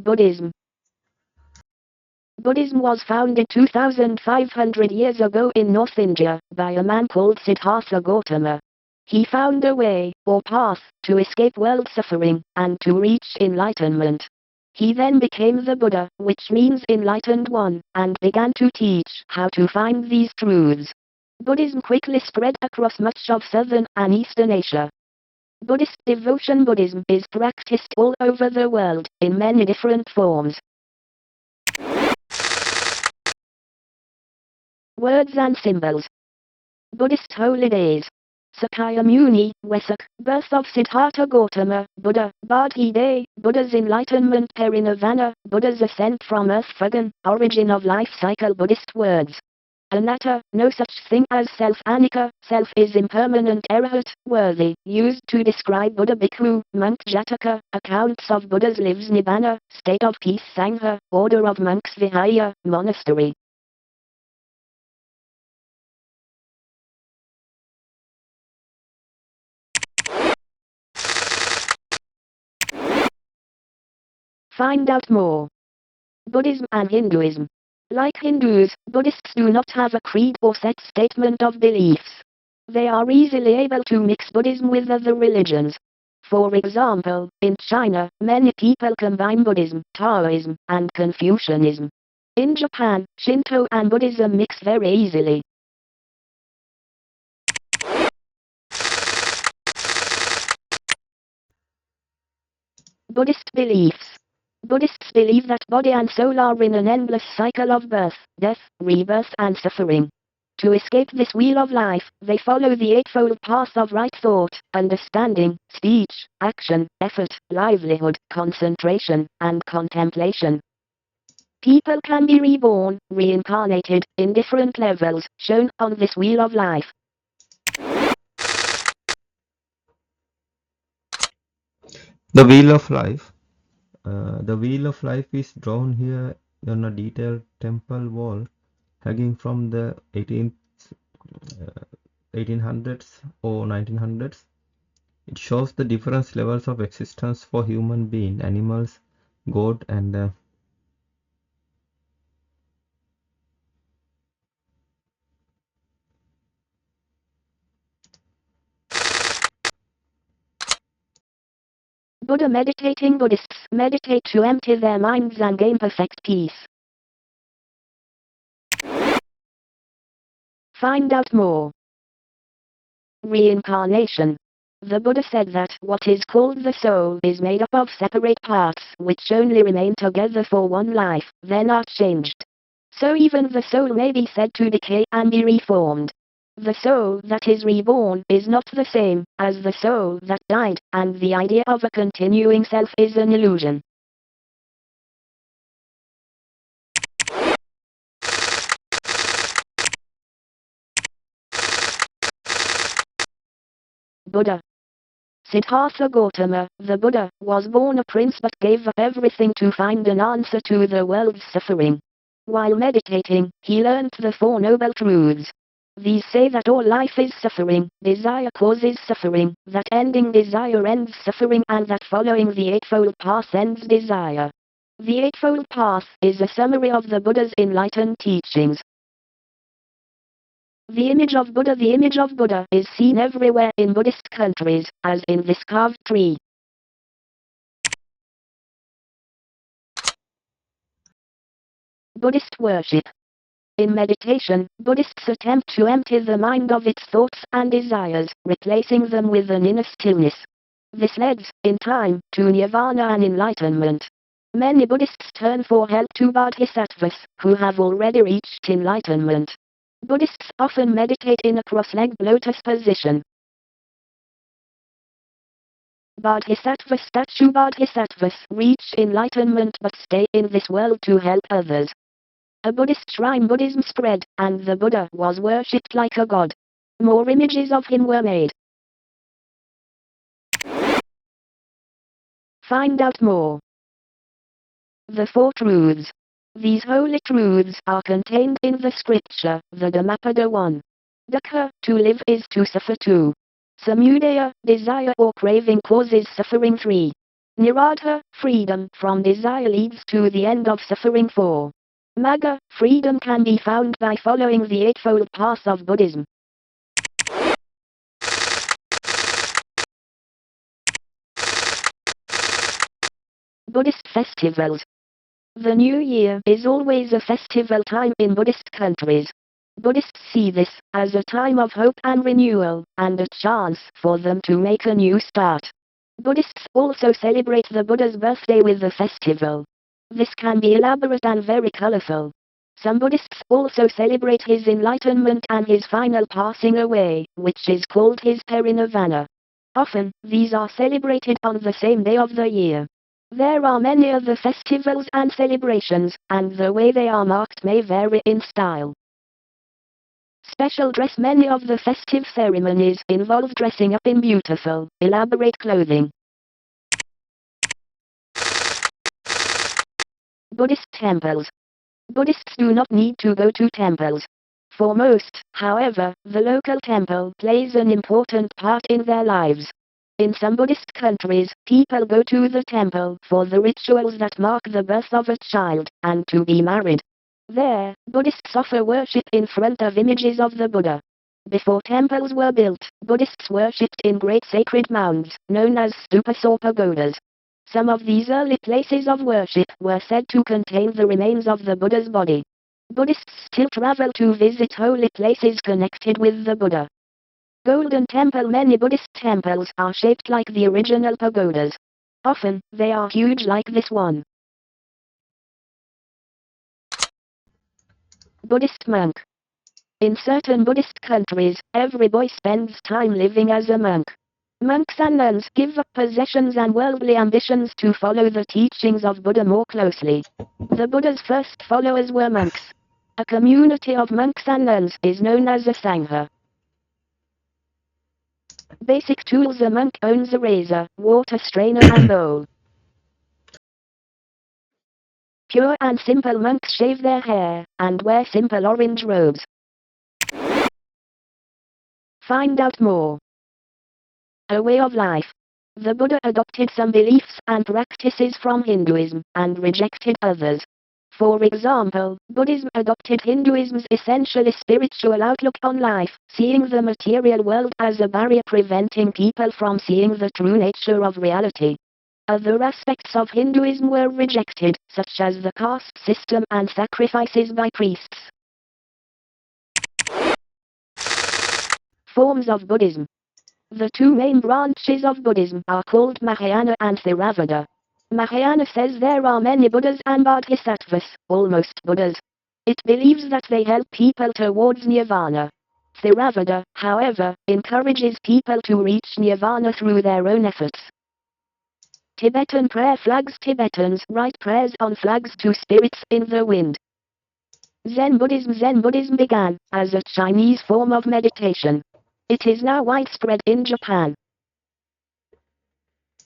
Buddhism. Buddhism was founded 2,500 years ago in North India by a man called Siddhartha Gautama. He found a way, or path, to escape world suffering, and to reach enlightenment. He then became the Buddha, which means enlightened one, and began to teach how to find these truths. Buddhism quickly spread across much of southern and eastern Asia. Buddhist devotion Buddhism is practiced all over the world, in many different forms. Words and symbols. Buddhist holy days. Sakya Muni, Vesak, birth of Siddhartha Gautama, Buddha, Bodhi Day, Buddha's enlightenment Parinirvana, Buddha's ascent from earth Phagan, origin of life cycle Buddhist words. Anatta, no such thing as self. Anicca, self is impermanent. Arahat, worthy, used to describe Buddha. Bhikkhu, monk. Jataka, accounts of Buddha's lives. Nibbana, state of peace. Sangha, order of monks. Vihaya, monastery. Find out more. Buddhism and Hinduism. Like Hindus, Buddhists do not have a creed or set statement of beliefs. They are easily able to mix Buddhism with other religions. For example, in China, many people combine Buddhism, Taoism, and Confucianism. In Japan, Shinto and Buddhism mix very easily. Buddhist beliefs. Buddhists believe that body and soul are in an endless cycle of birth, death, rebirth and suffering. To escape this wheel of life, they follow the eightfold path of right thought, understanding, speech, action, effort, livelihood, concentration, and contemplation. People can be reborn, reincarnated, in different levels, shown on this wheel of life. The Wheel of Life. The Wheel of Life is drawn here on a detailed temple wall hanging from the 1800s or 1900s. It shows the different levels of existence for human beings, animals, God, and Buddha meditating. Buddhists meditate to empty their minds and gain perfect peace. Find out more. Reincarnation. The Buddha said that what is called the soul is made up of separate parts which only remain together for one life, then are changed. So even the soul may be said to decay and be reformed. The soul that is reborn is not the same as the soul that died, and the idea of a continuing self is an illusion. Buddha. Siddhartha Gautama, the Buddha, was born a prince but gave up everything to find an answer to the world's suffering. While meditating, he learnt the Four Noble Truths. These say that all life is suffering, desire causes suffering, that ending desire ends suffering, and that following the Eightfold Path ends desire. The Eightfold Path is a summary of the Buddha's enlightened teachings. The image of Buddha. The image of Buddha is seen everywhere in Buddhist countries, as in this carved tree. Buddhist worship. In meditation, Buddhists attempt to empty the mind of its thoughts and desires, replacing them with an inner stillness. This leads, in time, to nirvana and enlightenment. Many Buddhists turn for help to bodhisattvas, who have already reached enlightenment. Buddhists often meditate in a cross-legged lotus position. Bodhisattva statue. Bodhisattvas reach enlightenment but stay in this world to help others. A Buddhist shrine. Buddhism spread, and the Buddha was worshipped like a god. More images of him were made. Find out more. The Four Truths. These holy truths are contained in the scripture, the Dhammapada 1. Dukkha, to live is to suffer 2. Samudaya, desire or craving causes suffering 3. Nirodha, freedom from desire leads to the end of suffering. 4. Magga, freedom can be found by following the Eightfold Path of Buddhism. Buddhist festivals. The New Year is always a festival time in Buddhist countries. Buddhists see this as a time of hope and renewal, and a chance for them to make a new start. Buddhists also celebrate the Buddha's birthday with a festival. This can be elaborate and very colorful. Some Buddhists also celebrate his enlightenment and his final passing away, which is called his parinirvana. Often, these are celebrated on the same day of the year. There are many other festivals and celebrations, and the way they are marked may vary in style. Special dress. Many of the festive ceremonies involve dressing up in beautiful, elaborate clothing. Buddhist temples. Buddhists do not need to go to temples. For most, however, the local temple plays an important part in their lives. In some Buddhist countries, people go to the temple for the rituals that mark the birth of a child, and to be married. There, Buddhists offer worship in front of images of the Buddha. Before temples were built, Buddhists worshipped in great sacred mounds, known as stupas or pagodas. Some of these early places of worship were said to contain the remains of the Buddha's body. Buddhists still travel to visit holy places connected with the Buddha. Golden Temple. Many Buddhist temples are shaped like the original pagodas. Often, they are huge like this one. Buddhist monk. In certain Buddhist countries, every boy spends time living as a monk. Monks and nuns give up possessions and worldly ambitions to follow the teachings of Buddha more closely. The Buddha's first followers were monks. A community of monks and nuns is known as a sangha. Basic tools. A monk owns a razor, water strainer and bowl. Pure and simple monks shave their hair, and wear simple orange robes. Find out more. A way of life. The Buddha adopted some beliefs and practices from Hinduism, and rejected others. For example, Buddhism adopted Hinduism's essentially spiritual outlook on life, seeing the material world as a barrier preventing people from seeing the true nature of reality. Other aspects of Hinduism were rejected, such as the caste system and sacrifices by priests. Forms of Buddhism. The two main branches of Buddhism are called Mahayana and Theravada. Mahayana says there are many Buddhas and Bodhisattvas, almost Buddhas. It believes that they help people towards nirvana. Theravada, however, encourages people to reach nirvana through their own efforts. Tibetan prayer flags. Tibetans write prayers on flags to spirits in the wind. Zen Buddhism. Zen Buddhism began as a Chinese form of meditation. It is now widespread in Japan.